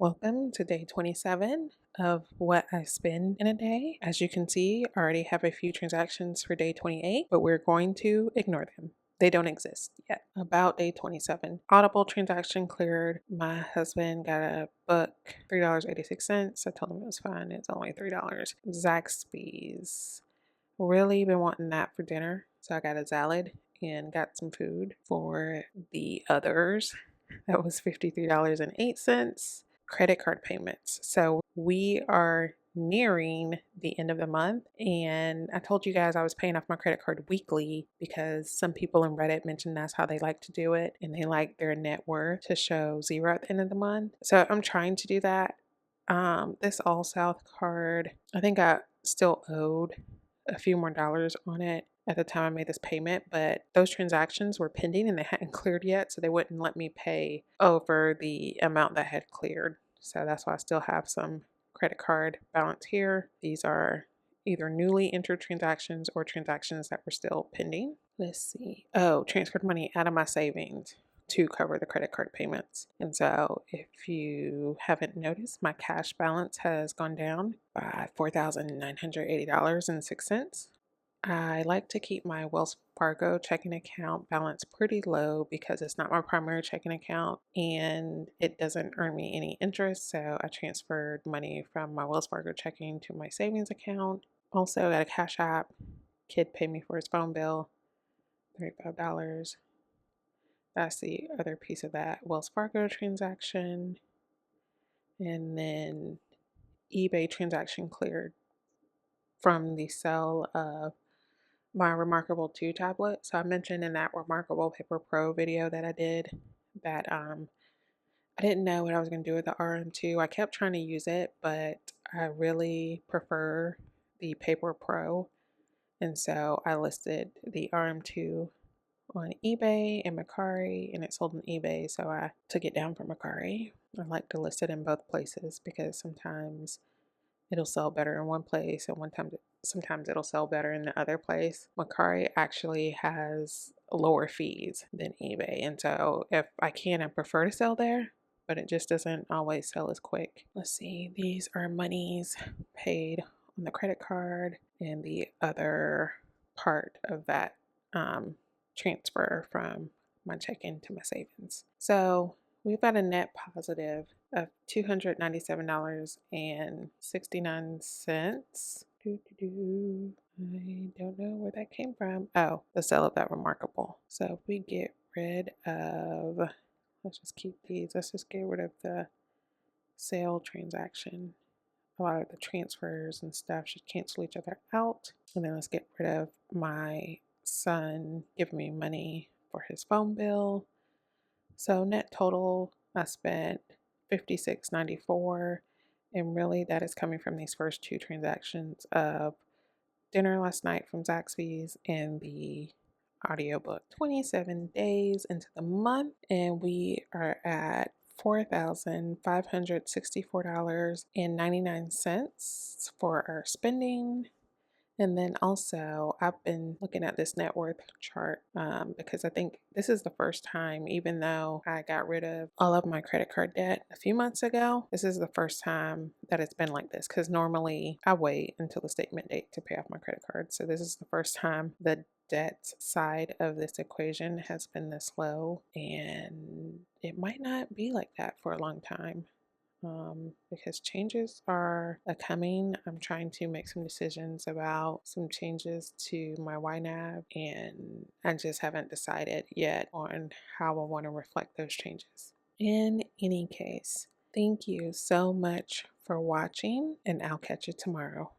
Welcome to day 27 of what I spend in a day. As you can see, I already have a few transactions for day 28, but we're going to ignore them. They don't exist yet. About day 27, Audible transaction cleared. My husband got a book, $3.86. I told him it was fine. It's only $3. Zaxby's. Really been wanting that for dinner. So I got a salad and got some food for the others. That was $53.08. Credit card payments. So we are nearing the end of the month, and I told you guys I was paying off my credit card weekly because some people in Reddit mentioned that's how they like to do it, and they like their net worth to show zero at the end of the month. So I'm trying to do that. This All South card, I think I still owed a few more dollars on it at the time I made this payment, but those transactions were pending and they hadn't cleared yet, so they wouldn't let me pay over the amount that had cleared. So that's why I still have some credit card balance here. These are either newly entered transactions or transactions that were still pending. Let's see. Oh, transferred money out of my savings to cover the credit card payments. And so if you haven't noticed, my cash balance has gone down by $4,980.06. I like to keep my Wells Fargo checking account balance pretty low because it's not my primary checking account and it doesn't earn me any interest. So I transferred money from my Wells Fargo checking to my savings account. Also got a Cash App. Kid paid me for his phone bill, $35. That's the other piece of that Wells Fargo transaction. And then eBay transaction cleared from the sale of my Remarkable 2 tablet. So I mentioned in that Remarkable Paper Pro video that I did that I didn't know what I was going to do with the RM2. I kept trying to use it, but I really prefer the Paper Pro. And so I listed the RM2 on eBay and Mercari, and it sold on eBay, so I took it down from Mercari. I like to list it in both places because sometimes it'll sell better in one place and sometimes it'll sell better in the other place. Mercari actually has lower fees than eBay, and so if I can, I prefer to sell there, but it just doesn't always sell as quick. Let's see, these are monies paid on the credit card and the other part of that transfer from my checking to my savings. So we've got a net positive of $297.69. I don't know where that came from. Oh, the sale of that Remarkable. So if we get rid of, let's just keep these. Let's just get rid of the sale transaction. A lot of the transfers and stuff should cancel each other out. And then let's get rid of my son giving me money for his phone bill. So net total, I spent $56.94, and really that is coming from these first two transactions of dinner last night from Zaxby's and the audiobook. 27 days into the month, and we are at $4,564.99 for our spending. And then also, I've been looking at this net worth chart because I think this is the first time, even though I got rid of all of my credit card debt a few months ago, this is the first time that it's been like this because normally I wait until the statement date to pay off my credit card. So this is the first time the debt side of this equation has been this low, and it might not be like that for a long time. Because changes are coming. I'm trying to make some decisions about some changes to my YNAB, and I just haven't decided yet on how I want to reflect those changes. In any case, thank you so much for watching, and I'll catch you tomorrow.